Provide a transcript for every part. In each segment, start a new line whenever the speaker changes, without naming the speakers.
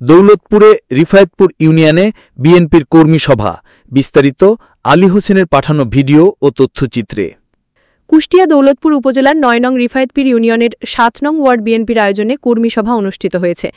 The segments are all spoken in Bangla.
দৌলতপুরে রিফায়েতপুর ইউনিয়নে বিএনপির কর্মী সভা। বিস্তারিত আলী হোসেনের পাঠানো ভিডিও ও তথ্যচিত্রে।
কুষ্টিয়া দৌলতপুর উপজেলার ৯ নং রিফায়েতপুর ইউনিয়নের ৭ নং ওয়ার্ড বিএনপির আয়োজনে কর্মী সভা অনুষ্ঠিত হয়েছে।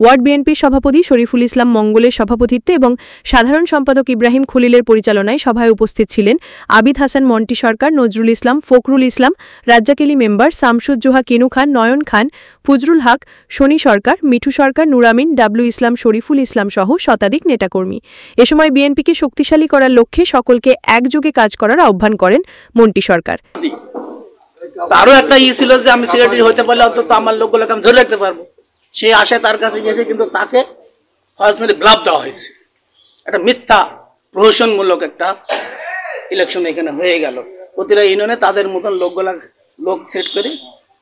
ওয়ার্ড বিএনপির সভাপতি শরীফুল ইসলাম মঙ্গলের সভাপতিত্বে এবং সাধারণ সম্পাদক ইব্রাহিম খলিলের পরিচালনায় সভায় উপস্থিত ছিলেন আবিদ হাসান মন্টি সরকার, নজরুল ইসলাম, ফখরুল ইসলাম, রাজ্জাকেলি মেম্বার, শামসুজ্জোহা কিনু খান, নয়ন খান, ফজরুল হক, শনি সরকার, মিঠু সরকার, নুরামিন, ডাবলু ইসলাম, শরীফুল ইসলাম সহ শতাধিক নেতাকর্মী। এ সময় বিএনপিকে শক্তিশালী করার লক্ষ্যে সকলকে একযোগে কাজ করার আহ্বান করেন মন্টি সরকার।
তারও একটা ছিল যে আমি সেক্রেটারি হইতে পারলে অন্তত আমার লোকগুলোকে আমি ধরে রাখতে পারবো, সেই আশায় তার কাছে গেছে, কিন্তু তাকে ব্লাফ দেওয়া হয়েছে। একটা মিথ্যা প্রহসনমূলক একটা ইলেকশন এখানে হয়ে গেল। প্রতিটা ইউনিয়নে তাদের মতন লোক সেট করে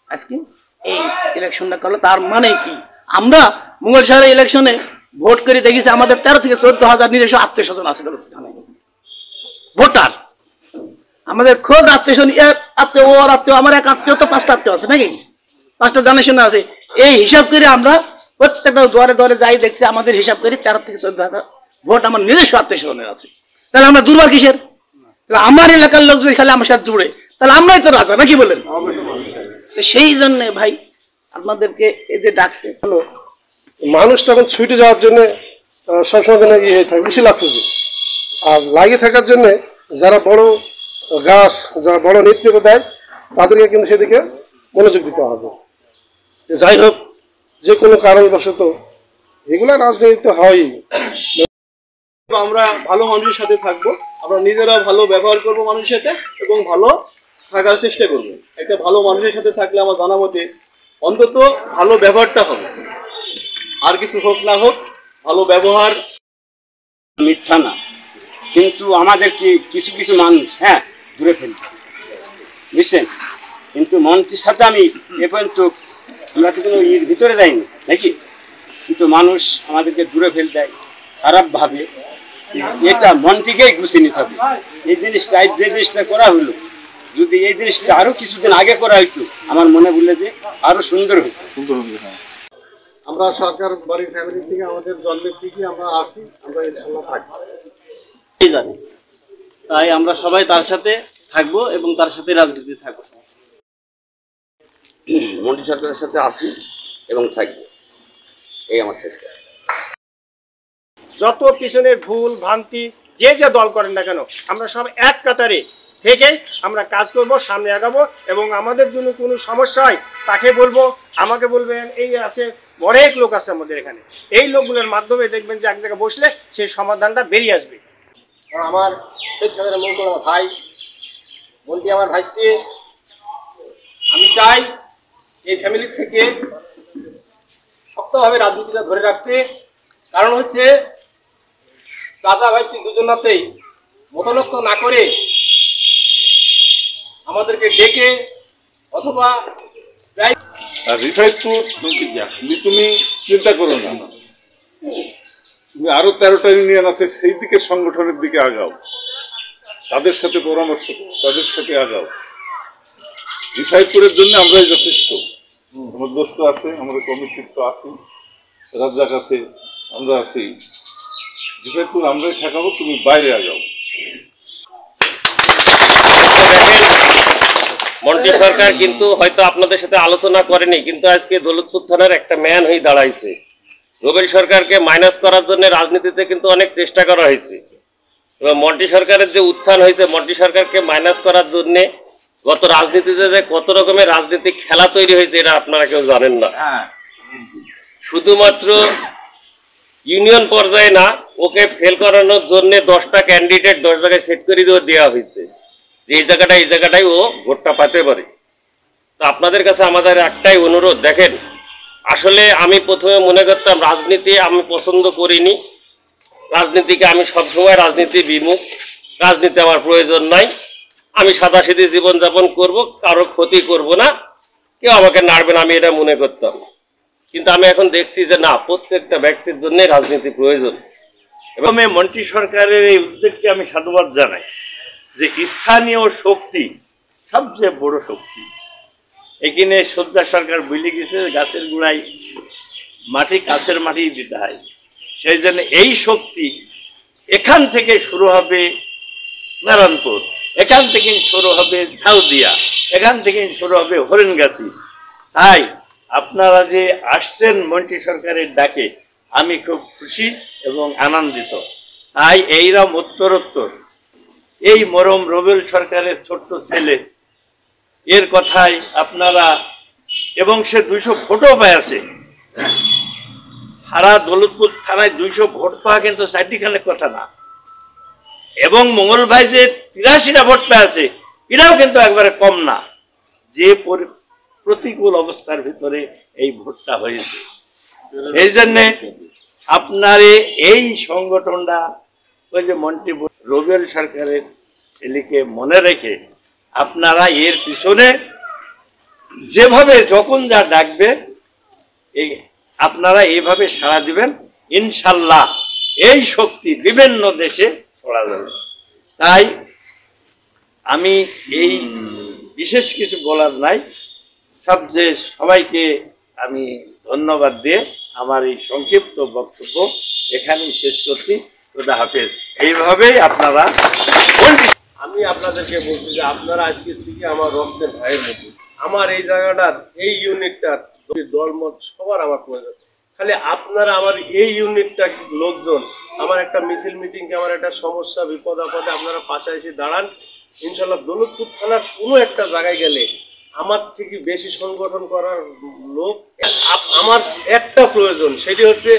আজকে এই ইলেকশনটা করলো। তার মানে কি, আমরা মুঘল শহরের ইলেকশনে ভোট করে দেখেছি আমাদের 13 থেকে 14,000 নিজস্ব আত্মীয় স্বজন আছে ভোটার। আমাদের খোদ আত্মীয় আত্মীয়, ওর আত্মীয়, আমার এক আত্মীয় তো 5টা আত্মীয় আছে নাকি, 5টা জানাশোনা আছে। এই হিসাব করে আমরা প্রত্যেকটা দুয়ারে দুয়ারে যাই দেখছি, আমাদের হিসাব করে 13 থেকে 14,000 ভোট আমার নিজস্ব আত্মীয় স্বজনের আছে। তাহলে আমরা দুর্বল কিসের? আমার এলাকার লোক যদি খালি আমার সাথে জুড়ে, তাহলে আমরাই তো রাজা, নাকি বলেন? সেই জন্য ভাই আপনাদেরকে এই যে ডাকছে, হলো
মানুষ তখন ছুটে যাওয়ার জন্য সবসময় ইয়ে থাকে, বেশি লাভ খুঁজে। আর লাগিয়ে থাকার জন্য যারা বড় গাছ, যারা বড় নেতৃত্ব দেয়, তাদেরকে কিন্তু সেদিকে মনোযোগ দিতে হবে। যাই হোক, যে কোনো কারণবশত এগুলা রাজনীতি হয়ই।
আমরা ভালো মানুষের সাথে থাকবো, আমরা নিজেরা ভালো ব্যবহার করব মানুষের সাথে এবং ভালো থাকার চেষ্টা করব। একটা ভালো মানুষের সাথে থাকলে আমার জানা মতে অন্তত ভালো ব্যবহারটা হবে, আর কিছু হোক না হোক ভালো ব্যবহার।
মিথ্যা না, কিন্তু আমাদেরকে কিছু কিছু মানুষ দূরে ফেলতে, বুঝছেন? কিন্তু মন্ত্রীর সাথে আমি এ পর্যন্ত আমরা তো কোনো ইয়ের ভিতরে যাইনি নাকি, কিন্তু মানুষ আমাদেরকে দূরে ফেল দেয় খারাপভাবে। এটা মন্ত্রীকেই গুছিয়ে নিতে হবে। এই জিনিসটা, যে জিনিসটা করা হলো, যদি এই জিনিসটা আরো কিছুদিন আগে করা হইতো, আমার মনে বললে যে আরো সুন্দর হতো।
আমরা সরকার বাড়ির ফ্যামিলি থেকে, আমাদের জন্মের থেকে আমরা আসি, আমরা ইনশাআল্লাহ থাকবো,
জানি। তাই আমরা সবাই তার সাথে থাকবো এবং তার সাথে রাজনীতি থাকবো।
মন্ত্রী সরকারের সাথে আসি এবং থাকবো, এই আমার চেষ্টা।
যত পিছনের ভুল ভ্রান্তি যে যে দল করেন না কেন, আমরা সব এক কাতারে থেকে আমরা কাজ করব, সামনে আগাবো। এবং আমাদের জন্য কোনো সমস্যা হয় তাকে বলবো, আমাকে বলবেন। এই আছে, অনেক লোক আছে আমাদের এখানে, এই লোকগুলোর মাধ্যমে দেখবেন যে এক জায়গায় বসলে সেই সমাধানটা বেরিয়ে আসবে। আমার ভাই বলতে আমার ভাইকে আমি চাই এই ফ্যামিলি থেকে শক্তভাবে রাজনীতিটা ধরে রাখতে। কারণ হচ্ছে চাচা ভাইকে দুজনাতেই মতলক্ষ না করে আমাদেরকে ডেকে অথবা
রিফায়েতপুর তুমি চিন্তা করো না, তুমি আরো 13টা ইউনিয়ন আছে, সেই দিকে সংগঠনের দিকে আগাও, তাদের সাথে পরামর্শ, তাদের সাথে আগাও। রিফায়েতপুরের জন্য আমরাই যথেষ্ট। আমার দোস্ত আছে, আমাদের কমিটির তো আছি, রাজ্জাক আছে, আমরা আছি। রিফায়েতপুর আমরাই ঠেকাবো, তুমি বাইরে আগাও।
মন্ত্রী সরকার কিন্তু হয়তো আপনাদের সাথে আলোচনা করেনি, কিন্তু আজকে দৌলতপুর থানার একটা ম্যান হয়ে দাঁড়াইছে। রুবেল সরকারকে মাইনাস করার জন্য রাজনীতিতে কিন্তু অনেক চেষ্টা করা হয়েছে, এবং মন্ত্রী সরকারের যে উত্থান হয়েছে, মন্ত্রী সরকারকে মাইনাস করার জন্য গত রাজনীতিতে যে কত রকমের রাজনৈতিক খেলা তৈরি হয়েছে, এটা আপনারা কেউ জানেন না। শুধুমাত্র ইউনিয়ন পর্যায়ে না, ওকে ফেল করানোর জন্য 10টা ক্যান্ডিডেট 10 জায়গায় সেট করে দেওয়া হয়েছে, যে এই জায়গাটাই ও ভোটটা পাতে পারে। তো আপনাদের কাছে আমাদের একটাই অনুরোধ, দেখেন, আসলে আমি প্রথমে মনে করতাম রাজনীতি আমি পছন্দ করিনি, রাজনীতিকে আমি সবসময় রাজনীতি বিমুখ, রাজনীতি আমার প্রয়োজন নাই, আমি সাদাসিধি জীবনযাপন করব, কারো ক্ষতি করব না, কেউ আমাকে নাড়বে না, আমি এটা মনে করতাম। কিন্তু আমি এখন দেখছি যে না, প্রত্যেকটা ব্যক্তির জন্য রাজনীতি প্রয়োজন।
এবং মন্ত্রী সরকারের এই উদ্যোগকে আমি সাধুবাদ জানাই, যে স্থানীয় শক্তি সবচেয়ে বড় শক্তি। এখানে সজ্জা সরকার বলে গেছে গাছের গোড়ায় মাটি কাছের মাটি দিতে হয়। সেই জন্য এই শক্তি এখান থেকে শুরু হবে নারায়ণপুর, এখান থেকে শুরু হবে ঝাউদিয়া, এখান থেকে শুরু হবে হরিণগাছি। তাই আপনারা যে আসছেন মন্ত্রী সরকারের ডাকে, আমি খুব খুশি এবং আনন্দিত। তাই এইরকম উত্তরোত্তর এই মরম রবেল সরকারের ছোট্ট ছেলে এর কথাই আপনারা, এবং সে 200 ভোটও পেয়েছে। সারা দৌলতপুর থানায় 200 ভোট পাওয়া কিন্তু চারটিখানের কথা না, এবং মঙ্গল ভাই যে 83টা ভোট পেয়েছে এটাও কিন্তু একবারে কম না, যে প্রতিকূল অবস্থার ভিতরে এই ভোটটা হয়েছে। এই জন্যে আপনার এই সংগঠনটা ওই যে মন্ত্রী রবেল সরকারের ছেলেকে মনে রেখে আপনারা এর পিছনে যেভাবে যখন যা ডাকবে আপনারা এইভাবে সাড়া দিবেন, ইনশাল্লাহ এই শক্তি বিভিন্ন দেশে ছড়া যাবে। তাই আমি এই বিশেষ কিছু বলার নাই, সবচেয়ে সবাইকে আমি ধন্যবাদ দিয়ে আমার এই সংক্ষিপ্ত বক্তব্য এখানেই শেষ করছি। খোদা হাফেজ। এইভাবেই আপনারা,
আমি আপনাদেরকে বলছি যে আপনারা আজকে থেকে আমার রক্তের ভাইয়ের মতো। আমার এই জায়গাটার, এই ইউনিটটার দলমত সবার আমার প্রয়োজন। খালি আপনারা আমার এই ইউনিটটা লোকজন, আমার একটা মিছিল মিটিংকে, আমার একটা সমস্যা বিপদ আপদে আপনারা পাশে এসে দাঁড়ান। ইনশাল্লাহ দৌলতপুর থানার কোনো একটা জায়গায় গেলে আমার থেকে বেশি সংগঠন করার লোক আমার একটা প্রয়োজন, সেটি হচ্ছে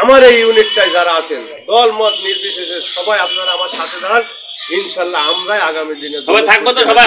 আমার এই ইউনিটটায় যারা আছেন দল মত নির্বিশেষে সবাই আপনারা আমার সাথে দাঁড়ান। ইনশাল্লাহ আমরাই আগামী দিনে
সবাই থাকবো তো, সবাই